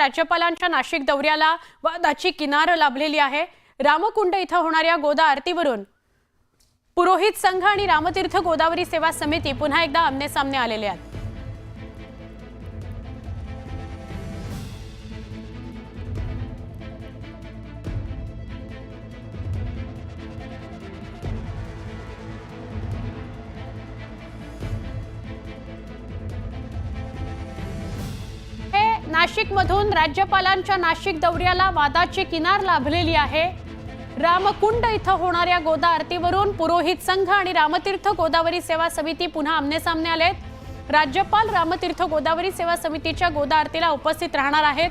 राज्यपालांच्या नाशिक दौऱ्याला वादाची किनार लाभलेली आहे। रामकुंड इथं होणाऱ्या गोदा आरतीवरून पुरोहित संघ आणि रामतीर्थ गोदावरी सेवा समिती पुन्हा एकदा आमने-सामने आलेले आहेत। नाशिकमधून राज्यपालांच्या नाशिक दौऱ्याला वादाची किनार लाभलेली आहे। रामकुंड इथं होणाऱ्या गोदा आरतीवरून पुरोहित संघ आणि रामतीर्थ गोदावरी सेवा समिती पुन्हा आमने-सामने आलेत। राज्यपाल रामतीर्थ गोदावरी सेवा समितीच्या गोदा आरतीला उपस्थित राहणार आहेत।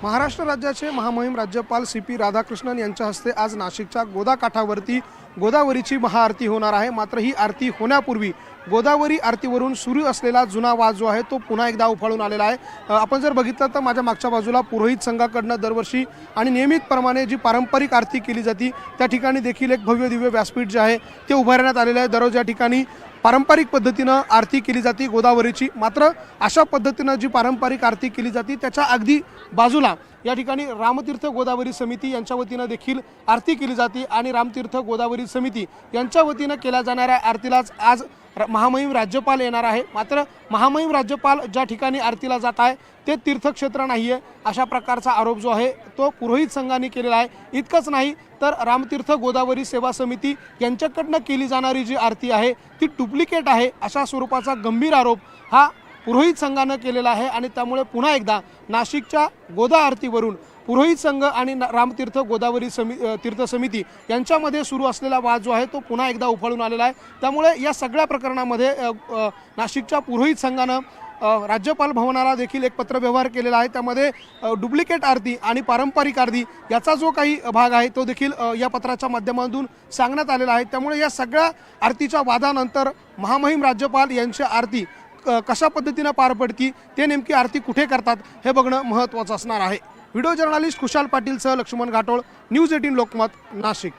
महाराष्ट्र राज्याचे महामहिम राज्यपाल CP राधाकृष्णन यांच्या हस्ते आज नाशिकच्या गोदा काठावरती गोदावरीची महाआरती होणार आहे। मात्र ही आरती होण्यापूर्वी गोदावरी आरतीवरून सुरू असलेला जुना वाद जो आहे तो पुन्हा एकदा उफाळून आलेला आहे। आपण जर बघितलं तर माझ्या मागच्या बाजूला पुरोहित संघाकडनं दरवर्षी आणि नियमितप्रमाणे जी पारंपरिक आरती केली जाते त्या ठिकाणी देखील एक भव्य दिव्य व्यासपीठ जे आहे ते उभारण्यात आलेलं आहे। दररोज या ठिकाणी पारंपरिक पद्धतीनं आरती केली जाते गोदावरीची। मात्र अशा पद्धतीनं जी पारंपरिक आरती केली जाते त्याच्या अगदी बाजूला या ठिकाणी रामतीर्थ गोदावरी समिती यांच्या वतीनं देखील आरती केली जाते आणि रामतीर्थ गोदावरी समिती यांच्या वतीनं केल्या जाणाऱ्या आरतीलाच आज महामहिम राज्यपाल येणार आहे। मात्र महामहिम राज्यपाल ज्या ठिकाणी आरतीला जात आहे ते तीर्थक्षेत्र नाही आहे अशा प्रकारचा आरोप जो आहे तो पुरोहित संघाने केलेला आहे। इतकंच नाही तर रामतीर्थ गोदावरी सेवा समिती यांच्याकडनं केली जाणारी जी आरती आहे ती डुप्लिकेट आहे अशा स्वरूपाचा गंभीर आरोप हा पुरोहित संघानं केलेला आहे। आणि त्यामुळे पुन्हा एकदा नाशिकच्या गोदा आरतीवरून पुरोहित संघ आणि रामतीर्थ गोदावरी तीर्थ समिती यांच्यामध्ये सुरू असलेला वाद जो आहे तो पुन्हा एकदा उफाळून आलेला आहे। त्यामुळे या सगळ्या प्रकरणामध्ये नाशिकच्या पुरोहित संघानं राज्यपाल भवनाला देखील एक पत्रव्यवहार केलेला आहे। त्यामध्ये डुप्लिकेट आरती आणि पारंपरिक आरती याचा जो काही भाग आहे तो देखील या पत्राच्या माध्यमातून सांगण्यात आलेला आहे। त्यामुळे या सगळ्या आरतीच्या वादानंतर महामहिम राज्यपाल यांची आरती कशा पद्धतीने पार पडती ते नेमकी आरती कुठे करतात हे बघणं महत्त्वाचं असणार आहे। व्हिडिओ जर्नलिस्ट खुशाल पाटील सह लक्ष्मण घाटोळ, न्यूज 18 लोकमत, नाशिक।